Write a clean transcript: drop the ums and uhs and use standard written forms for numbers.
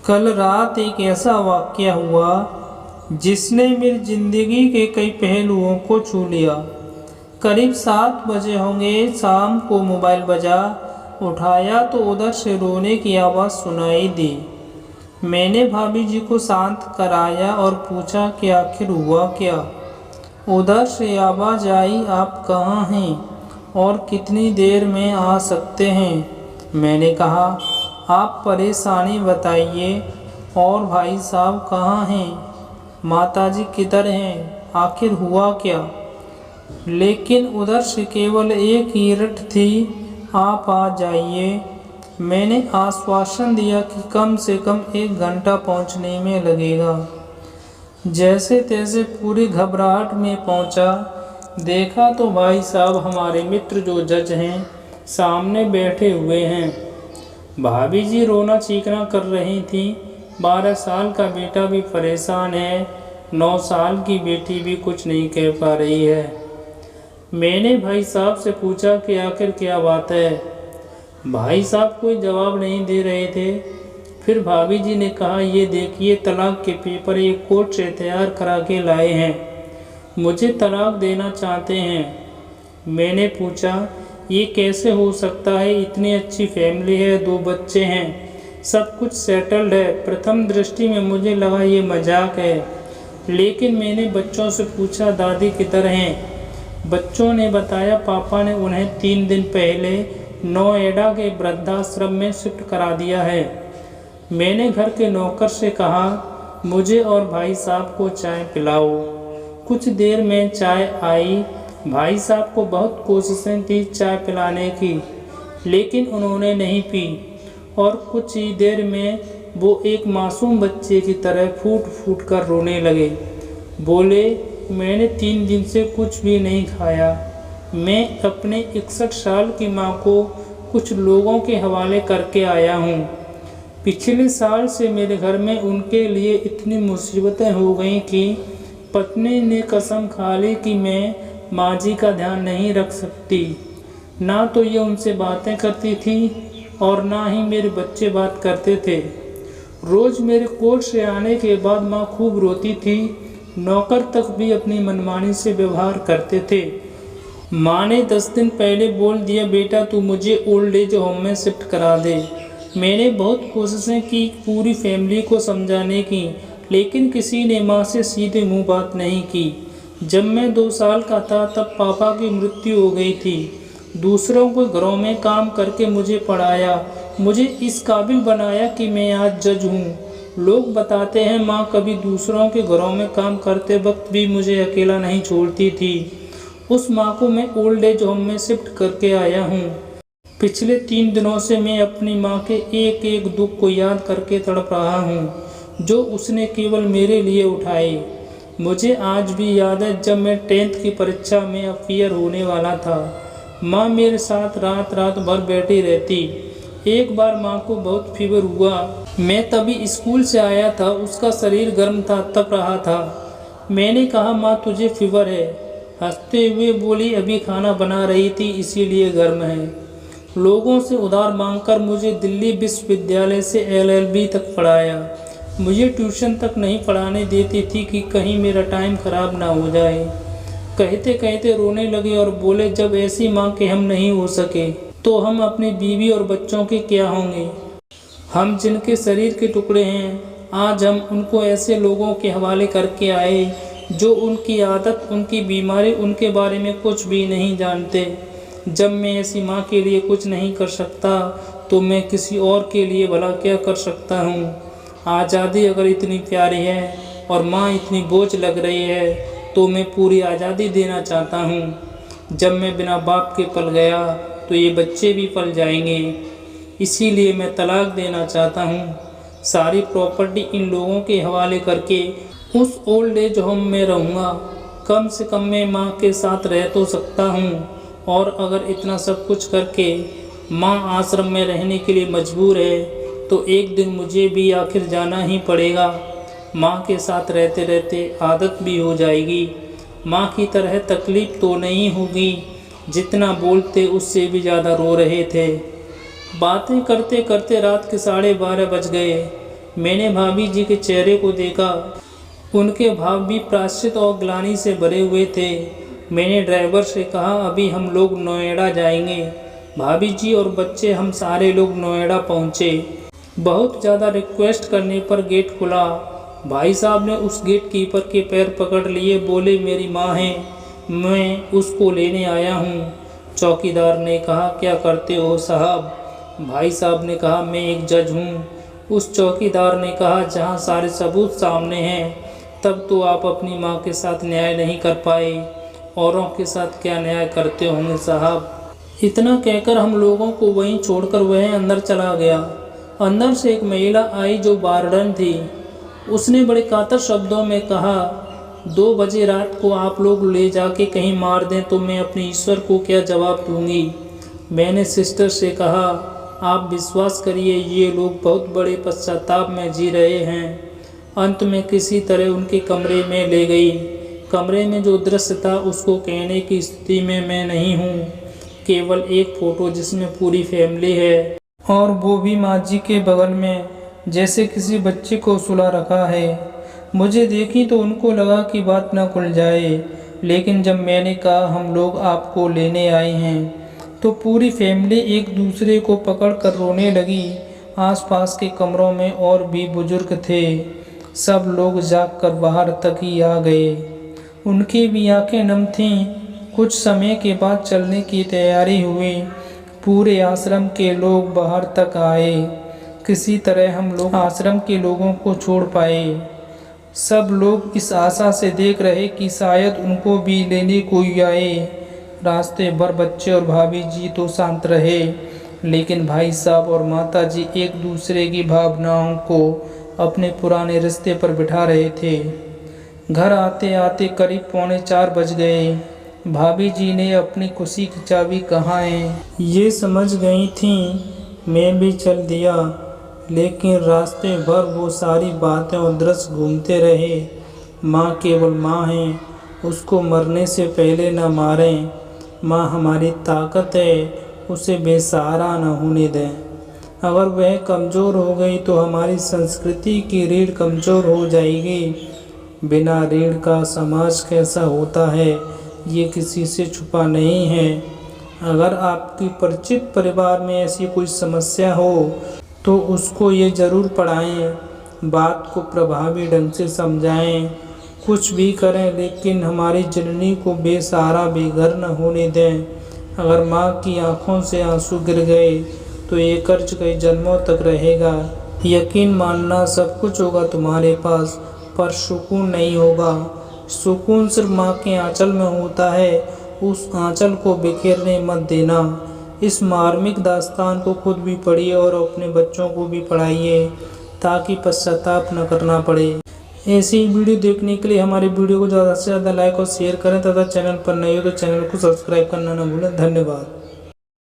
कल रात एक ऐसा वाक़या हुआ जिसने मेरी ज़िंदगी के कई पहलुओं को छू लिया। करीब 7 बजे होंगे, शाम को मोबाइल बजा। उठाया तो उधर से रोने की आवाज़ सुनाई दी। मैंने भाभी जी को शांत कराया और पूछा कि आखिर हुआ क्या। उधर से आवाज़ आई, आप कहाँ हैं और कितनी देर में आ सकते हैं। मैंने कहा, आप परेशानी बताइए। और भाई साहब कहाँ हैं, माताजी किधर हैं, आखिर हुआ क्या। लेकिन उधर से केवल एक ही रट थी, आप आ जाइए। मैंने आश्वासन दिया कि कम से कम 1 घंटा पहुंचने में लगेगा। जैसे तैसे पूरी घबराहट में पहुंचा। देखा तो भाई साहब हमारे मित्र जो जज हैं सामने बैठे हुए हैं। भाभी जी रोना चीखना कर रही थी। 12 साल का बेटा भी परेशान है, 9 साल की बेटी भी कुछ नहीं कह पा रही है। मैंने भाई साहब से पूछा कि आखिर क्या बात है। भाई साहब कोई जवाब नहीं दे रहे थे। फिर भाभी जी ने कहा, ये देखिए तलाक के पेपर एक कोर्ट से तैयार करा के लाए हैं, मुझे तलाक देना चाहते हैं। मैंने पूछा, ये कैसे हो सकता है, इतनी अच्छी फैमिली है, 2 बच्चे हैं, सब कुछ सेटल्ड है। प्रथम दृष्टि में मुझे लगा ये मजाक है, लेकिन मैंने बच्चों से पूछा दादी किधर हैं। बच्चों ने बताया पापा ने उन्हें 3 दिन पहले नोएडा के वृद्धाश्रम में शिफ्ट करा दिया है। मैंने घर के नौकर से कहा, मुझे और भाई साहब को चाय पिलाओ। कुछ देर में चाय आई। भाई साहब को बहुत कोशिशें की चाय पिलाने की, लेकिन उन्होंने नहीं पी और कुछ ही देर में वो एक मासूम बच्चे की तरह फूट फूट कर रोने लगे। बोले, मैंने 3 दिन से कुछ भी नहीं खाया। मैं अपने 61 साल की माँ को कुछ लोगों के हवाले करके आया हूँ। पिछले साल से मेरे घर में उनके लिए इतनी मुसीबतें हो गई कि पत्नी ने कसम खा ली कि मैं माँ जी का ध्यान नहीं रख सकती। ना तो ये उनसे बातें करती थी और ना ही मेरे बच्चे बात करते थे। रोज़ मेरे कोर्ट से आने के बाद माँ खूब रोती थी। नौकर तक भी अपनी मनमानी से व्यवहार करते थे। माँ ने 10 दिन पहले बोल दिया, बेटा तू मुझे ओल्ड एज होम में शिफ्ट करा दे। मैंने बहुत कोशिशें की पूरी फैमिली को समझाने की, लेकिन किसी ने माँ से सीधे मुंह बात नहीं की। जब मैं 2 साल का था तब पापा की मृत्यु हो गई थी। दूसरों के घरों में काम करके मुझे पढ़ाया, मुझे इस काबिल बनाया कि मैं आज जज हूँ। लोग बताते हैं माँ कभी दूसरों के घरों में काम करते वक्त भी मुझे अकेला नहीं छोड़ती थी। उस माँ को मैं ओल्ड एज होम में शिफ्ट करके आया हूँ। पिछले 3 दिनों से मैं अपनी माँ के एक एक दुख को याद करके तड़प रहा हूँ, जो उसने केवल मेरे लिए उठाए। मुझे आज भी याद है जब मैं 10th की परीक्षा में अफियर होने वाला था। माँ मेरे साथ रात रात भर बैठी रहती। एक बार माँ को बहुत फीवर हुआ। मैं तभी स्कूल से आया था, उसका शरीर गर्म था, तप रहा था। मैंने कहा, माँ तुझे फीवर है। हंसते हुए बोली, अभी खाना बना रही थी इसीलिए गर्म है। लोगों से उधार मांगकर मुझे दिल्ली विश्वविद्यालय से LLB तक पढ़ाया। मुझे ट्यूशन तक नहीं पढ़ाने देती थी कि कहीं मेरा टाइम ख़राब ना हो जाए। कहते कहते रोने लगे और बोले, जब ऐसी माँ के हम नहीं हो सके तो हम अपनी बीवी और बच्चों के क्या होंगे। हम जिनके शरीर के टुकड़े हैं, आज हम उनको ऐसे लोगों के हवाले करके आए जो उनकी आदत, उनकी बीमारी, उनके बारे में कुछ भी नहीं जानते। जब मैं ऐसी माँ के लिए कुछ नहीं कर सकता तो मैं किसी और के लिए भला क्या कर सकता हूँ। आज़ादी अगर इतनी प्यारी है और माँ इतनी बोझ लग रही है तो मैं पूरी आज़ादी देना चाहता हूँ। जब मैं बिना बाप के पल गया तो ये बच्चे भी पल जाएंगे। इसीलिए मैं तलाक देना चाहता हूँ। सारी प्रॉपर्टी इन लोगों के हवाले करके उस ओल्ड एज होम में रहूँगा। कम से कम मैं माँ के साथ रह तो सकता हूँ, और अगर इतना सब कुछ करके माँ आश्रम में रहने के लिए मजबूर है तो एक दिन मुझे भी आखिर जाना ही पड़ेगा। माँ के साथ रहते रहते आदत भी हो जाएगी। माँ की तरह तकलीफ़ तो नहीं होगी। जितना बोलते उससे भी ज़्यादा रो रहे थे। बातें करते करते रात के 12:30 बज गए। मैंने भाभी जी के चेहरे को देखा। उनके भाव भी प्रायश्चित और ग्लानि से भरे हुए थे। मैंने ड्राइवर से कहा, अभी हम लोग नोएडा जाएंगे। भाभी जी और बच्चे हम सारे लोग नोएडा पहुँचे। बहुत ज़्यादा रिक्वेस्ट करने पर गेट खुला। भाई साहब ने उस गेट कीपर के पैर पकड़ लिए, बोले मेरी माँ है, मैं उसको लेने आया हूँ। चौकीदार ने कहा, क्या करते हो साहब? भाई साहब ने कहा, मैं एक जज हूँ। उस चौकीदार ने कहा, जहाँ सारे सबूत सामने हैं तब तो आप अपनी माँ के साथ न्याय नहीं कर पाए, औरों के साथ क्या न्याय करते होंगे साहब। इतना कहकर हम लोगों को वहीं छोड़कर वह अंदर चला गया। अंदर से एक महिला आई जो वार्डन थी। उसने बड़े कातर शब्दों में कहा, 2 बजे रात को आप लोग ले जाके कहीं मार दें तो मैं अपने ईश्वर को क्या जवाब दूंगी। मैंने सिस्टर से कहा, आप विश्वास करिए, ये लोग बहुत बड़े पश्चाताप में जी रहे हैं। अंत में किसी तरह उनके कमरे में ले गई। कमरे में जो दृश्य था उसको कहने की स्थिति में मैं नहीं हूँ। केवल एक फ़ोटो जिसमें पूरी फैमिली है, और वो भी माँ जी के बगल में, जैसे किसी बच्चे को सुला रखा है। मुझे देखी तो उनको लगा कि बात न खुल जाए, लेकिन जब मैंने कहा हम लोग आपको लेने आए हैं तो पूरी फैमिली एक दूसरे को पकड़ कर रोने लगी। आसपास के कमरों में और भी बुजुर्ग थे। सब लोग जाग कर बाहर तक ही आ गए। उनकी भी आंखें नम थीं। कुछ समय के बाद चलने की तैयारी हुई। पूरे आश्रम के लोग बाहर तक आए। किसी तरह हम लोग आश्रम के लोगों को छोड़ पाए। सब लोग इस आशा से देख रहे कि शायद उनको भी लेने कोई आए। रास्ते भर बच्चे और भाभी जी तो शांत रहे, लेकिन भाई साहब और माता जी एक दूसरे की भावनाओं को अपने पुराने रिश्ते पर बिठा रहे थे। घर आते आते करीब 3:45 बज गए। भाभी जी ने अपनी खुशी की चाबी कहाँ है ये समझ गई थीं। मैं भी चल दिया, लेकिन रास्ते भर वो सारी बातें और दृश्य घूमते रहे। माँ केवल माँ है, उसको मरने से पहले न मारें। माँ हमारी ताकत है, उसे बेसहारा न होने दें। अगर वह कमज़ोर हो गई तो हमारी संस्कृति की रीढ़ कमज़ोर हो जाएगी। बिना रीढ़ का समाज कैसा होता है ये किसी से छुपा नहीं है। अगर आपकी परिचित परिवार में ऐसी कोई समस्या हो तो उसको ये ज़रूर पढ़ाएं, बात को प्रभावी ढंग से समझाएं। कुछ भी करें, लेकिन हमारी जननी को बेसहारा बेघर न होने दें। अगर माँ की आंखों से आंसू गिर गए तो ये कर्ज कई जन्मों तक रहेगा। यकीन मानना, सब कुछ होगा तुम्हारे पास, पर सुकून नहीं होगा। सुकून सिर्फ माँ के आंचल में होता है। उस आंचल को बिखेरने मत देना। इस मार्मिक दास्तान को खुद भी पढ़िए और अपने बच्चों को भी पढ़ाइए, ताकि पश्चाताप न करना पड़े। ऐसी ही वीडियो देखने के लिए हमारे वीडियो को ज़्यादा से ज़्यादा लाइक और शेयर करें तथा चैनल पर नए हो तो चैनल को सब्सक्राइब करना न भूलें। धन्यवाद।